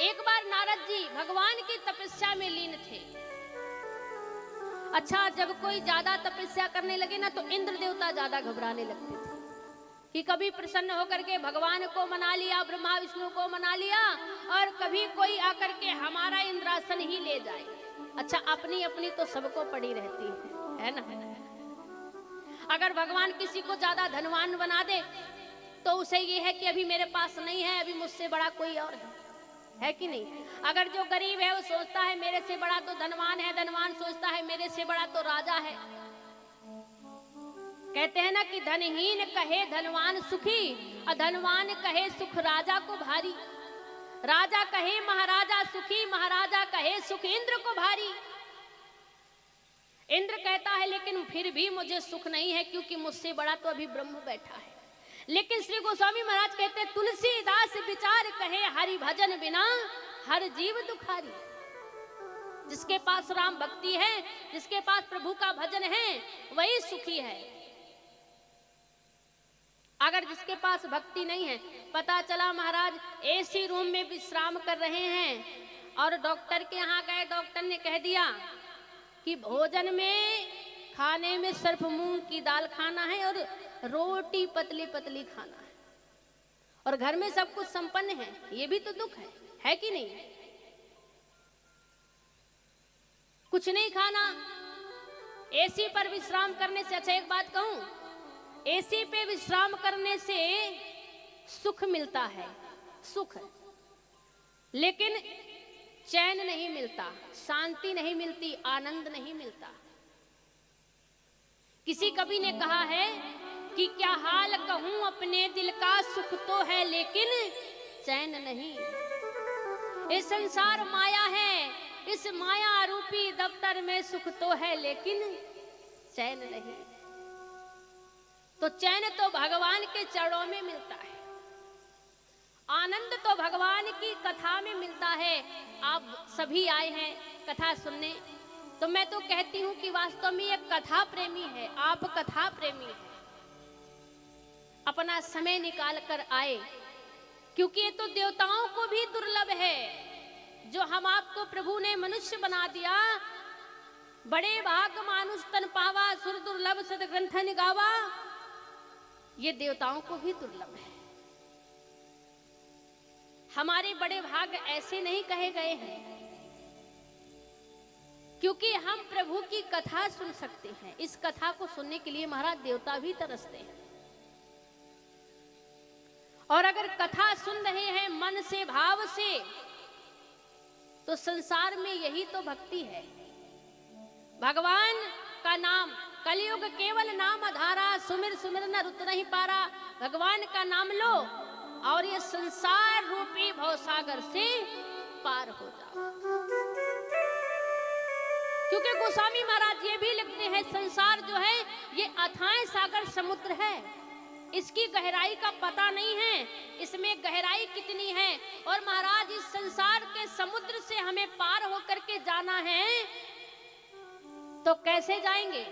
एक बार नारद जी भगवान की तपस्या में लीन थे। अच्छा, जब कोई ज्यादा तपस्या करने लगे ना तो इंद्र देवता ज्यादा घबराने लगते थे कि कभी प्रसन्न होकर के भगवान को मना लिया, ब्रह्मा विष्णु को मना लिया, और कभी कोई आकर के हमारा इंद्रासन ही ले जाए। अच्छा, अपनी अपनी तो सबको पड़ी रहती है ना। अगर भगवान किसी को ज्यादा धनवान बना दे तो उसे ये है कि अभी मेरे पास नहीं है, अभी मुझसे बड़ा कोई और है कि नहीं। अगर जो गरीब है वो सोचता है मेरे से बड़ा तो धनवान है, धनवान सोचता है मेरे से बड़ा तो राजा है। कहते हैं ना कि धनहीन कहे धनवान सुखी, और धनवान कहे सुख राजा को भारी। राजा कहे महाराजा सुखी, महाराजा कहे सुख इंद्र को भारी। इंद्र कहता है लेकिन फिर भी मुझे सुख नहीं है, क्योंकि मुझसे बड़ा तो अभी ब्रह्म बैठा है। लेकिन श्री गोस्वामी महाराज कहते हैं तुलसीदास विचार कहे हरि भजन बिना हर जीव दुखारी। जिसके पास राम भक्ति है, जिसके पास प्रभु का भजन है, वही सुखी है। अगर जिसके पास भक्ति नहीं है, पता चला महाराज एसी रूम में विश्राम कर रहे हैं और डॉक्टर के यहाँ गए, डॉक्टर ने कह दिया कि भोजन में खाने में सिर्फ मूंग की दाल खाना है और रोटी पतली पतली खाना है, और घर में सब कुछ संपन्न है। ये भी तो दुख है कि नहीं। कुछ नहीं खाना, एसी पर विश्राम करने से अच्छा, एक बात कहूं, एसी पे विश्राम करने से सुख मिलता है, सुख, लेकिन चैन नहीं मिलता, शांति नहीं मिलती, आनंद नहीं मिलता। किसी कवि ने कहा है कि क्या हाल कहूं अपने दिल का, सुख तो है लेकिन चैन नहीं। इस संसार माया है, इस माया रूपी दफ्तर में सुख तो है लेकिन चैन नहीं। तो चैन तो भगवान के चरणों में मिलता है, आनंद तो भगवान की कथा में मिलता है। आप सभी आए हैं कथा सुनने, तो मैं तो कहती हूं कि वास्तव में ये कथा प्रेमी है, आप कथा प्रेमी है, अपना समय निकाल कर आए, क्योंकि ये तो देवताओं को भी दुर्लभ है जो हम आपको प्रभु ने मनुष्य बना दिया। बड़े भाग मानुष तन पावा, सुर दुर्लभ सदग्रंथन गावा, ये देवताओं को भी दुर्लभ है। हमारे बड़े भाग ऐसे नहीं कहे गए हैं, क्योंकि हम प्रभु की कथा सुन सकते हैं। इस कथा को सुनने के लिए महाराज देवता भी तरसते हैं। और अगर कथा सुन रहे हैं मन से, भाव से, तो संसार में यही तो भक्ति है। भगवान का नाम, कलयुग केवल नाम आधारा, सुमिर सुमिर न रुत नहीं पारा। भगवान का नाम लो और ये संसार रूपी भवसागर से पार हो जाओ। क्योंकि गोस्वामी महाराज ये भी लिखते हैं संसार जो है ये अथाह सागर समुद्र है, इसकी गहराई का पता नहीं है, इसमें गहराई कितनी है। और महाराज इस संसार के समुद्र से हमें पार होकर के जाना है, तो कैसे जाएंगे,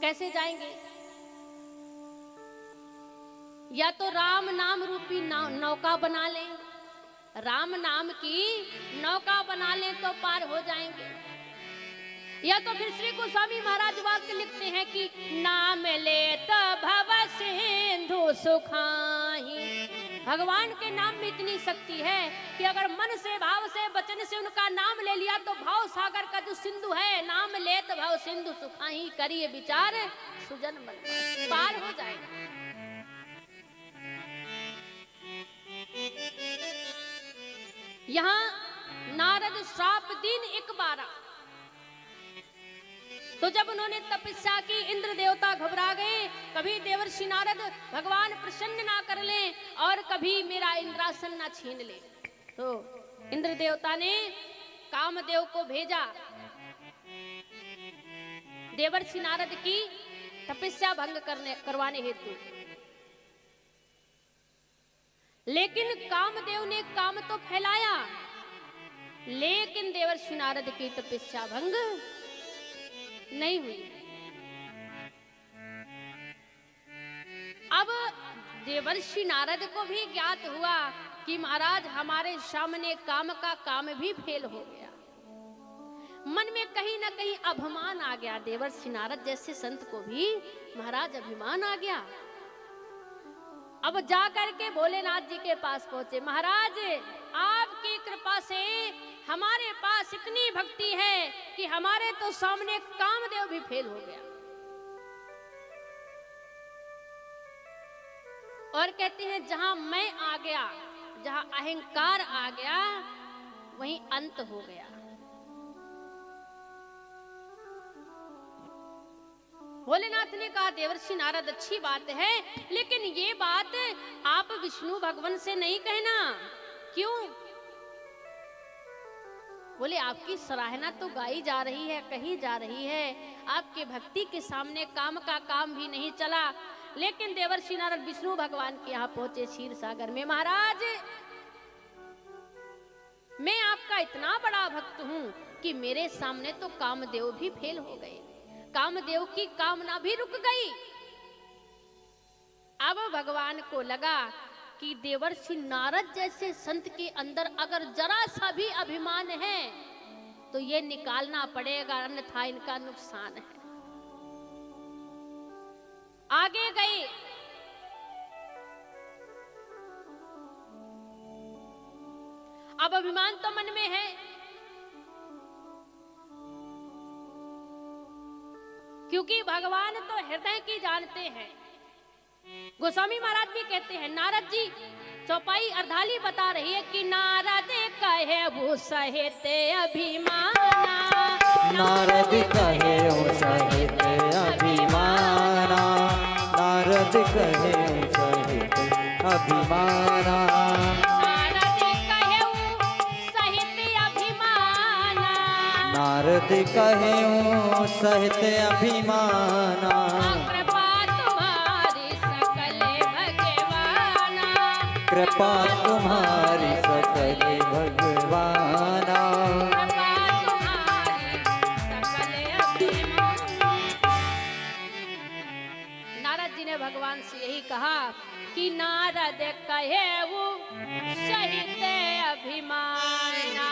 कैसे जाएंगे। या तो राम नाम रूपी नौका बना लें, राम नाम की नौका बना लें तो पार हो जाएंगे। या तो फिर श्री गोस्वामी महाराज वाक्य लिखते हैं कि नाम लेत भव सिंधु सुखाही। भगवान के नाम में इतनी शक्ति है कि अगर मन से, भाव से, वचन से उनका नाम ले लिया तो भाव सागर का जो सिंधु है, नाम लेत भव सिंधु सुखाही, करिए विचार सुजन मन पार हो जाएगा। यहां नारद श्राप दिन 1/12, तो जब उन्होंने तपस्या की इंद्र देवता घबरा गए, कभी देवर्षि नारद भगवान प्रसन्न ना कर ले और कभी मेरा इंद्रासन ना छीन ले, तो इंद्र देवता ने कामदेव को भेजा देवर्षि नारद की तपस्या भंग करवाने हेतु। लेकिन कामदेव ने काम तो फैलाया, लेकिन देवर्षि नारद की तपस्या भंग नहीं हुई। अब देवर्षि नारद को भी ज्ञात हुआ कि महाराज हमारे सामने काम का काम भी फेल हो गया। मन में कहीं ना कहीं अभिमान आ गया। देवर्षि नारद जैसे संत को भी महाराज अभिमान आ गया। अब जाकर के भोलेनाथ जी के पास पहुंचे। महाराज आपकी कृपा से हमारे पास इतनी भक्ति है कि हमारे तो सामने कामदेव भी फेल हो गया। और कहते हैं जहां मैं आ गया, जहां अहंकार आ गया, वहीं अंत हो गया। भोलेनाथ ने कहा देवर्षि नारद अच्छी बात है, लेकिन ये बात आप विष्णु भगवान से नहीं कहना। क्यों? बोले आपकी सराहना तो गाई जा रही है, कही जा रही है, आपके भक्ति के सामने काम का काम भी नहीं चला। लेकिन देवर्षि नारद विष्णु भगवान के यहाँ पहुंचे क्षीर सागर में। महाराज मैं आपका इतना बड़ा भक्त हूं कि मेरे सामने तो कामदेव भी फेल हो गए, कामदेव की कामना भी रुक गई। अब भगवान को लगा कि देवर्षि नारद जैसे संत के अंदर अगर जरा सा भी अभिमान है तो ये निकालना पड़ेगा, अन्यथा इनका नुकसान है। आगे गए। अब अभिमान तो मन में है, क्योंकि भगवान तो हृदय की जानते हैं। गोस्वामी महाराज भी कहते हैं, नारद जी चौपाई अर्धाली बता रही है कि नारद कहे वो सहेते अभिमाना, नारद कहे वो सहेते अभिमाना, नारद कहे वो सहेते अभिमाना, नारद कहे वो सहेते अभिमाना, नारद कहे वो सहेते अभिमाना, कृपा तुम्हारी सकल भगवाना, नारद जी ने भगवान से यही कहा कि नारद कहे वो सहित अभिमाना,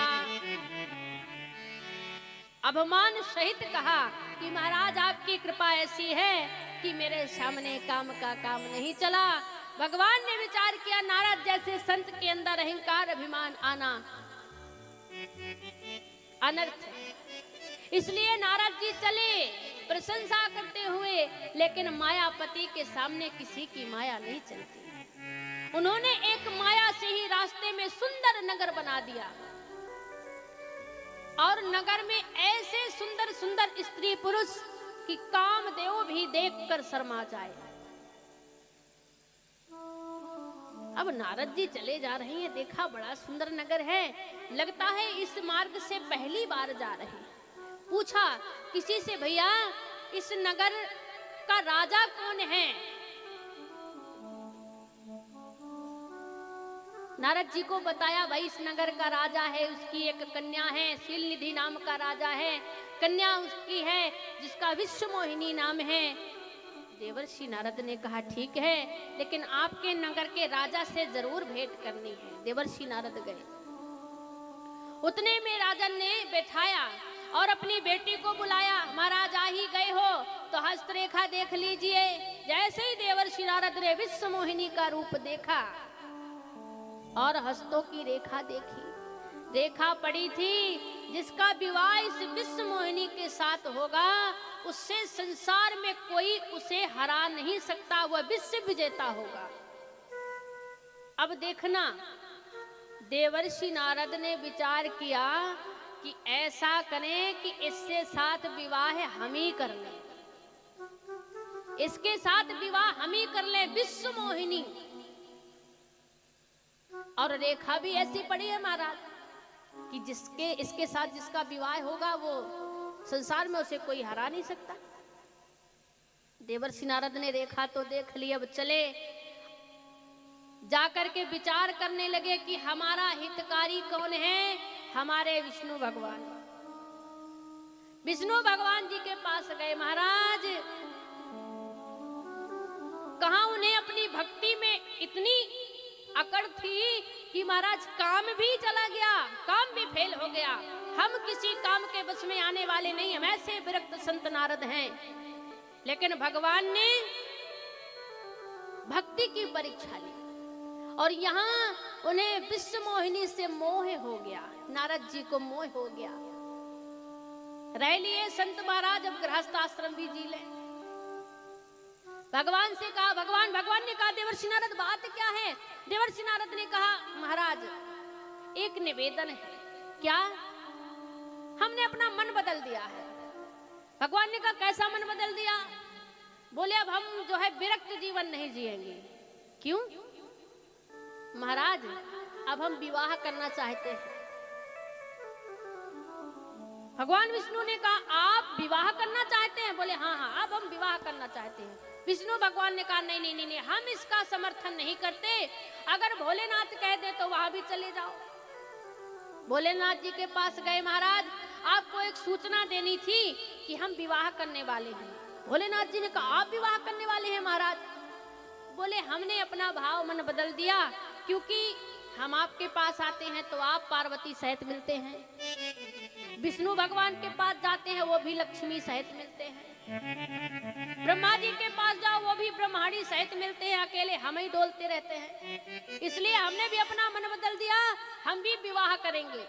अभिमान सहित कहा कि महाराज आपकी कृपा ऐसी है कि मेरे सामने काम का काम नहीं चला। भगवान ने विचार किया नारद जैसे संत के अंदर अहंकार अभिमान आना अनर्थ है। इसलिए नारद जी चले प्रशंसा करते हुए, लेकिन मायापति के सामने किसी की माया नहीं चलती। उन्होंने एक माया से ही रास्ते में सुंदर नगर बना दिया और नगर में ऐसे सुंदर सुंदर स्त्री पुरुष कि कामदेव भी देखकर शर्मा जाए। अब नारद जी चले जा रहे हैं, देखा बड़ा सुंदर नगर है, लगता है इस मार्ग से पहली बार जा रहे हैं। पूछा किसी से, भैया इस नगर का राजा कौन है? नारद जी को बताया भाई इस नगर का राजा है, उसकी एक कन्या है, शीलनिधि नाम का राजा है, कन्या उसकी है जिसका विश्व मोहिनी नाम है। देवर्षि नारद ने कहा ठीक है, लेकिन आपके नगर के राजा से जरूर भेंट करनी है। देवर्षि नारद गए। उतने में राजन ने बैठाया और अपनी बेटी को बुलाया। महाराज आ ही गए हो तो हस्तरेखा देख लीजिए। जैसे ही देवर्षि नारद ने विश्व मोहिनी का रूप देखा और हस्तों की रेखा देखी, रेखा पड़ी थी जिसका विवाह इस विश्व मोहिनी के साथ होगा, उससे संसार में कोई उसे हरा नहीं सकता, वह विश्व विजेता होगा। अब देखना, देवर्षि नारद ने विचार किया कि ऐसा करें कि इससे साथ विवाह हम ही कर लें, इसके साथ विवाह हम ही कर लें, विश्व मोहिनी। और रेखा भी ऐसी पड़ी है महाराज कि इसके साथ जिसका विवाह होगा वो संसार में उसे कोई हरा नहीं सकता। देवर्षि नारद ने रेखा तो देख ली, अब चले जाकर के विचार करने लगे कि हमारा हितकारी कौन है? हमारे विष्णु भगवान। विष्णु भगवान जी के पास गए। महाराज कहा उन्हें अपनी भक्ति में इतनी अकड़ थी कि महाराज काम भी चला गया, काम भी फेल हो गया। हम किसी काम के बस में आने वाले नहीं, हम ऐसे विरक्त संत नारद हैं। लेकिन भगवान ने भक्ति की परीक्षा ली और यहाँ उन्हें विश्व मोहिनी से मोह हो गया, नारद जी को मोह हो गया। रह लिए संत महाराज, अब गृहस्थ आश्रम भी जी ले। भगवान से कहा, भगवान ने कहा देवर्षि नारद बात क्या है? देवर्षि नारद ने कहा महाराज एक निवेदन है। क्या? हमने अपना मन बदल दिया है। भगवान ने कहा कैसा मन बदल दिया? बोले अब हम जो है विरक्त जीवन नहीं जिएंगे। क्यों? महाराज अब हम विवाह करना चाहते हैं। भगवान विष्णु ने कहा आप विवाह करना चाहते हैं? बोले हाँ हाँ अब हम विवाह करना चाहते हैं। विष्णु भगवान ने कहा नहीं नहीं नहीं, नहीं हम इसका समर्थन नहीं करते। अगर भोलेनाथ कह दे तो वहां भी चले जाओ। भोलेनाथ जी के पास गए, महाराज आपको एक सूचना देनी थी कि हम विवाह करने वाले हैं। भोलेनाथ जी ने कहा आप विवाह करने वाले हैं महाराज? बोले हमने अपना भाव मन बदल दिया, क्योंकि हम आपके पास आते हैं तो आप पार्वती सहित मिलते हैं, विष्णु भगवान के पास जाते हैं वो भी लक्ष्मी सहित मिलते हैं, ब्रह्मा जी के पास जाओ वो भी ब्रह्माणी सहित मिलते हैं, अकेले हम ही डोलते रहते हैं। इसलिए हमने भी अपना मन बदल दिया, हम भी विवाह करेंगे।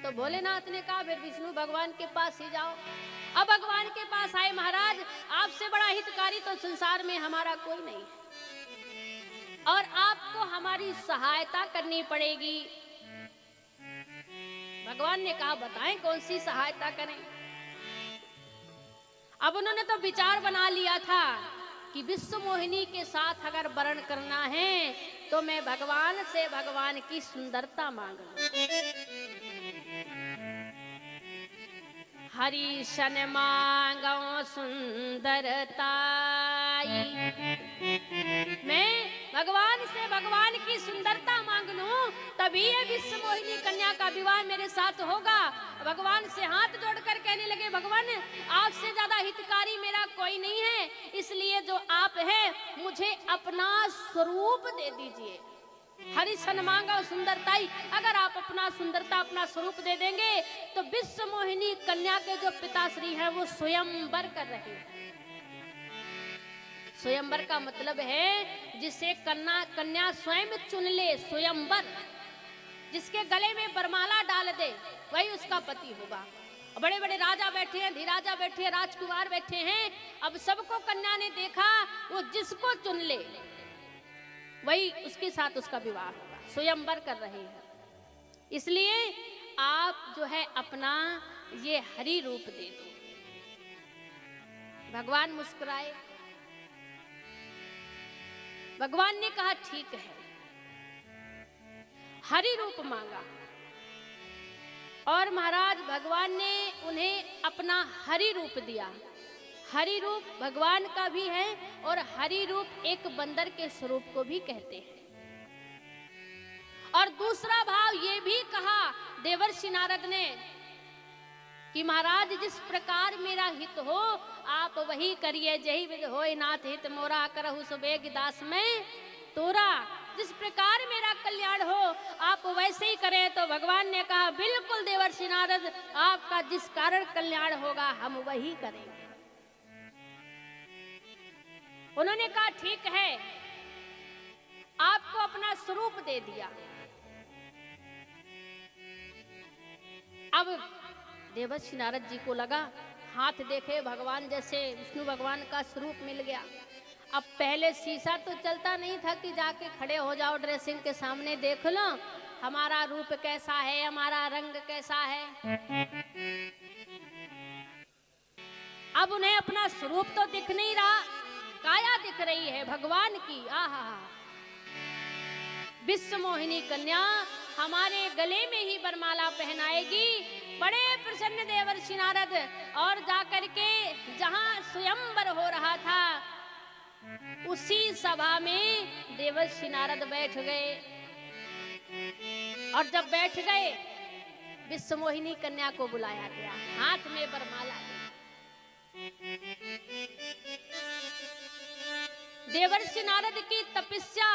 तो भोलेनाथ ने कहा फिर विष्णु भगवान के पास ही जाओ। अब भगवान के पास आए, महाराज आपसे बड़ा हितकारी तो संसार में हमारा कोई नहीं है और आपको हमारी सहायता करनी पड़ेगी। भगवान ने कहा बताएं कौन सी सहायता करें। अब उन्होंने तो विचार बना लिया था कि विश्व मोहिनी के साथ अगर वर्ण करना है तो मैं भगवान से भगवान की सुंदरता मांगूं। हरि शन मांगो सुंदरताई, मैं भगवान से भगवान की सुंदरता मांग लूं तभी ये विश्व मोहिनी कन्या का विवाह मेरे साथ होगा। भगवान से हाथ जोड़कर कहने लगे भगवान आपसे ज्यादा हितकारी मेरा कोई नहीं है, इसलिए जो आप हैं मुझे अपना स्वरूप दे दीजिए। हरि सन मांगा सुंदरताई, अगर आप अपना सुंदरता अपना स्वरूप दे देंगे तो विश्व मोहिनी कन्या के जो पिताश्री हैं वो स्वयंवर कर रहे हैं। स्वयंवर का मतलब है जिसे कन्या स्वयं चुन ले, स्वयंवर। जिसके गले में बरमाला डाल दे वही उसका पति होगा। बड़े बड़े राजा बैठे हैं, धीराजा बैठे हैं, राजकुमार बैठे हैं। अब सबको कन्या ने देखा, वो जिसको चुन ले वही उसके साथ उसका विवाह होगा। स्वयंवर कर रहे हैं, इसलिए आप जो है अपना ये हरि रूप दे दो। भगवान मुस्कुराए। भगवान ने कहा ठीक है। हरि रूप मांगा और महाराज भगवान ने उन्हें अपना हरि रूप दिया। हरि रूप भगवान का भी है और हरि रूप एक बंदर के स्वरूप को भी कहते हैं। और दूसरा भाव ये भी कहा देवर्षि नारद ने कि महाराज जिस प्रकार मेरा हित हो आप वही करिए, जही विध होय नाथ हित मोरा करहु सुबेग दास में तोरा। जिस प्रकार मेरा कल्याण हो आप वैसे ही करें। तो भगवान ने कहा बिल्कुल देवर्षि नारद, आपका जिस कारण कल्याण होगा हम वही करेंगे। उन्होंने कहा ठीक है, आपको अपना स्वरूप दे दिया। अब देवर्षि नारद जी को लगा हाथ देखे भगवान जैसे विष्णु भगवान का स्वरूप मिल गया। अब पहले शीशा तो चलता नहीं था कि जाके खड़े हो जाओ ड्रेसिंग के सामने देख लो हमारा रूप कैसा है, हमारा रंग कैसा है। अब उन्हें अपना स्वरूप तो दिख नहीं रहा, काया दिख रही है भगवान की। आहा, विश्व मोहिनी कन्या हमारे गले में ही वरमाला पहनाएगी। बड़े प्रसन्न देवर्षि नारद और जाकर के जहां स्वयंवर हो रहा था उसी सभा में देवर्षि नारद बैठ गए। और जब बैठ गए विश्व मोहिनी कन्या को बुलाया गया, हाथ में वरमाला। देवर्षि नारद की तपस्या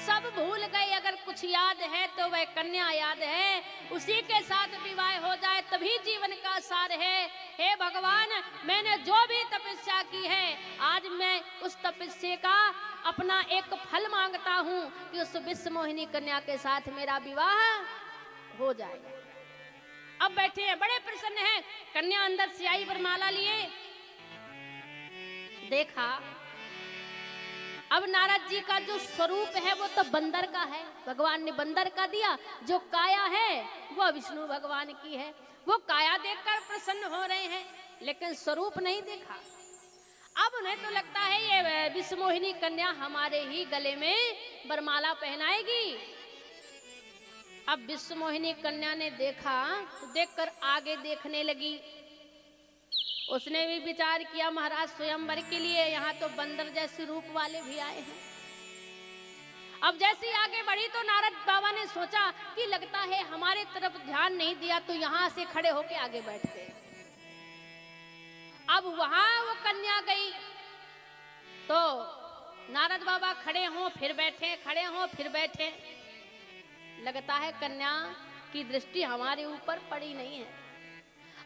सब भूल गए, अगर कुछ याद है तो वह कन्या याद है, उसी के साथ विवाह हो जाए तभी जीवन का सार है। हे भगवान, मैंने जो भी तपस्या की है, आज मैं उस तपस्या का अपना एक फल मांगता हूँ कि उस विश्व मोहिनी कन्या के साथ मेरा विवाह हो जाए। अब बैठे हैं, बड़े प्रसन्न हैं। कन्या अंदर से आई, वरमाला लिए, देखा अब नारद जी का जो स्वरूप है वो तो बंदर का है, भगवान ने बंदर का दिया। जो काया है वो विष्णु भगवान की है। वो काया देखकर प्रसन्न हो रहे हैं, लेकिन स्वरूप नहीं देखा। अब उन्हें तो लगता है ये विश्व मोहिनी कन्या हमारे ही गले में वरमाला पहनाएगी। अब विश्व मोहिनी कन्या ने देखा, देखकर आगे देखने लगी। उसने भी विचार किया, महाराज स्वयंवर के लिए यहाँ तो बंदर जैसे रूप वाले भी आए हैं। अब जैसे ही आगे बढ़ी तो नारद बाबा ने सोचा कि लगता है हमारे तरफ ध्यान नहीं दिया, तो यहाँ से खड़े होके आगे बैठ गए। अब वहां वो कन्या गई तो नारद बाबा खड़े हों फिर बैठे, खड़े हों फिर बैठे। लगता है कन्या की दृष्टि हमारे ऊपर पड़ी नहीं है।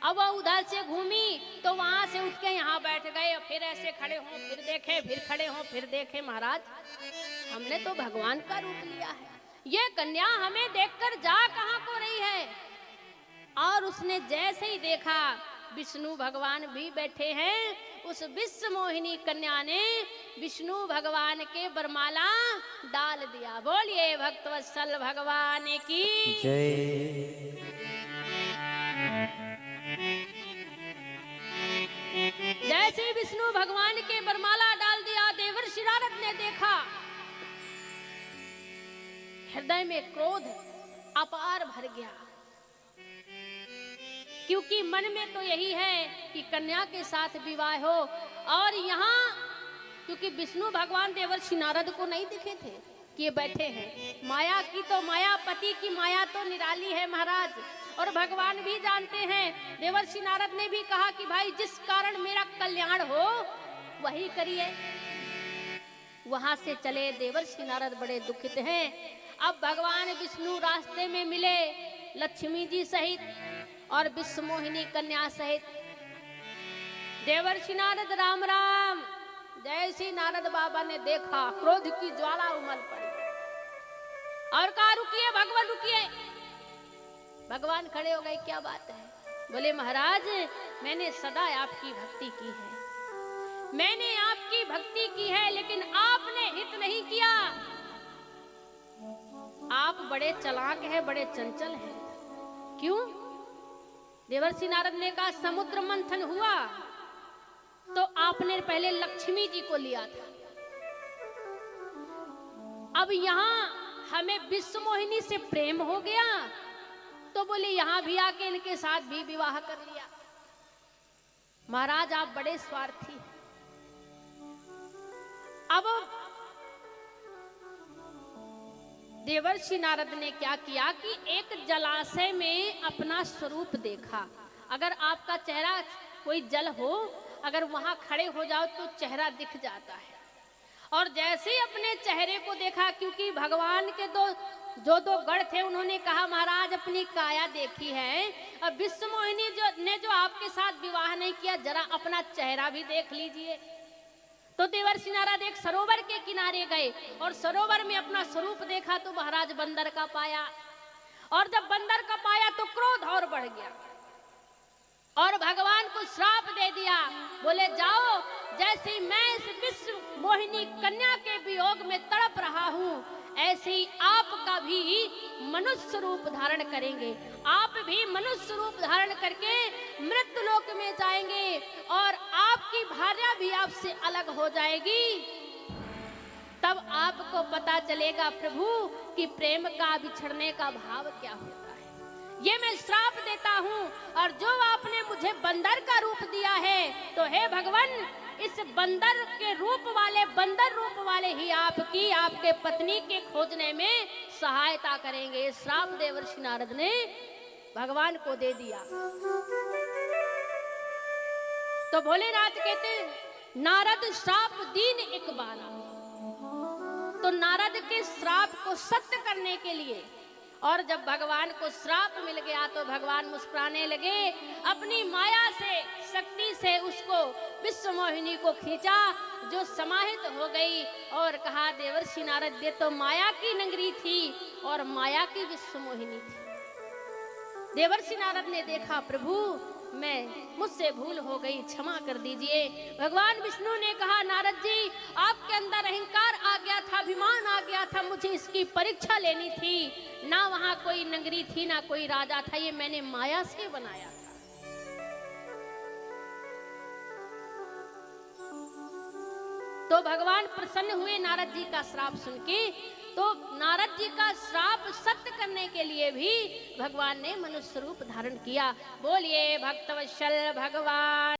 अब वो उधर से घूमी तो वहां से उठ के यहाँ बैठ गए, फिर ऐसे खड़े हों फिर देखे, फिर खड़े हों फिर देखे। महाराज, हमने तो भगवान का रूप लिया है, ये कन्या हमें देखकर जा कहाँ को रही है। और उसने जैसे ही देखा विष्णु भगवान भी बैठे हैं, उस विश्व मोहिनी कन्या ने विष्णु भगवान के वरमाला डाल दिया। बोलिए भक्तवत्सल भगवान की जय। जैसे विष्णु भगवान के वरमाला डाल दिया, देवर्षि नारद ने देखा, हृदय में क्रोध अपार भर गया, क्योंकि मन में तो यही है कि कन्या के साथ विवाह हो। और यहाँ क्योंकि विष्णु भगवान देवर्षि नारद को नहीं दिखे थे कि ये बैठे हैं। माया की तो माया, पति की माया तो निराली है महाराज, और भगवान भी जानते हैं। देवर्षि नारद ने भी कहा कि भाई जिस कारण मेरा कल्याण हो वही करिए। वहां से चले। देवर्षि नारद बड़े दुखित हैं। अब भगवान विष्णु रास्ते में मिले लक्ष्मी जी सहित और विश्व मोहिनी कन्या सहित। देवर्षि नारद राम राम। जैसे नारद बाबा ने देखा, क्रोध की ज्वाला उमल पड़ी और कहा रुकिए भगवान रुकिए। भगवान खड़े हो गए, क्या बात है? बोले महाराज, मैंने सदा आपकी भक्ति की है, मैंने आपकी भक्ति की है, लेकिन आपने हित नहीं किया। आप बड़े चालाक हैं, बड़े चंचल हैं। क्यों? देवर्षि नारद ने कहा समुद्र मंथन हुआ तो आपने पहले लक्ष्मी जी को लिया था, अब यहाँ हमें विश्व मोहिनी से प्रेम हो गया तो बोले यहाँ भी आके इनके साथ भी विवाह कर लिया। महाराज आप बड़े स्वार्थी। अब देवर्षि नारद ने क्या किया कि एक जलाशय में अपना स्वरूप देखा। अगर आपका चेहरा कोई जल हो, अगर वहां खड़े हो जाओ तो चेहरा दिख जाता है। और जैसे ही अपने चेहरे को देखा, क्योंकि भगवान के दो गढ़ थे, उन्होंने कहा महाराज अपनी काया देखी है, अब विश्व मोहिनी ने जो आपके साथ विवाह नहीं किया, जरा अपना चेहरा भी देख लीजिए। तो देवर्षि नारद एक सरोवर के किनारे गए और सरोवर में अपना स्वरूप देखा तो महाराज बंदर का पाया। और जब बंदर का पाया तो क्रोध और बढ़ गया और भगवान को श्राप दे दिया। बोले जाओ, जैसे मैं इस विश्व मोहिनी कन्या के वियोग में तड़प रहा हूँ, ऐसे ही आपका भी मनुष्य रूप धारण करेंगे। आप भी मनुष्य रूप धारण करके मृत्यु लोक में जाएंगे और आपकी भार्या भी आपसे अलग हो जाएगी। तब आपको पता चलेगा प्रभु कि प्रेम का बिछड़ने का भाव क्या होता है। ये मैं श्राप देता हूँ, और जो आपने मुझे बंदर का रूप दिया है, तो हे भगवान इस बंदर रूप वाले ही आपकी, आपके पत्नी के खोजने में सहायता करेंगे। श्राप देवर्षि नारद ने भगवान को दे दिया। तो भोलेनाथ कहते नारद श्राप दीन एक बाना। तो नारद के श्राप को सत्य करने के लिए, और जब भगवान को श्राप मिल गया तो भगवान मुस्कुराने लगे, अपनी माया से, शक्ति से उसको विश्व मोहिनी को खींचा, जो समाहित हो गई, और कहा देवर्षि नारद, ये तो माया की नगरी थी और माया की विश्व मोहिनी थी। देवर्षि नारद ने देखा, प्रभु मुझसे भूल हो गई, क्षमा कर दीजिए। भगवान विष्णु ने कहा, नारद जी, आपके अंदर अहंकार आ गया था, अभिमान आ गया था, मुझे इसकी परीक्षा लेनी थी। ना वहां कोई नगरी थी, ना कोई राजा था, ये मैंने माया से बनाया था। तो भगवान प्रसन्न हुए नारद जी का श्राप सुन के। तो नारद जी का श्राप सत्य करने के लिए भी भगवान ने मनुष्य रूप धारण किया। बोलिए भक्तवत्सल भगवान।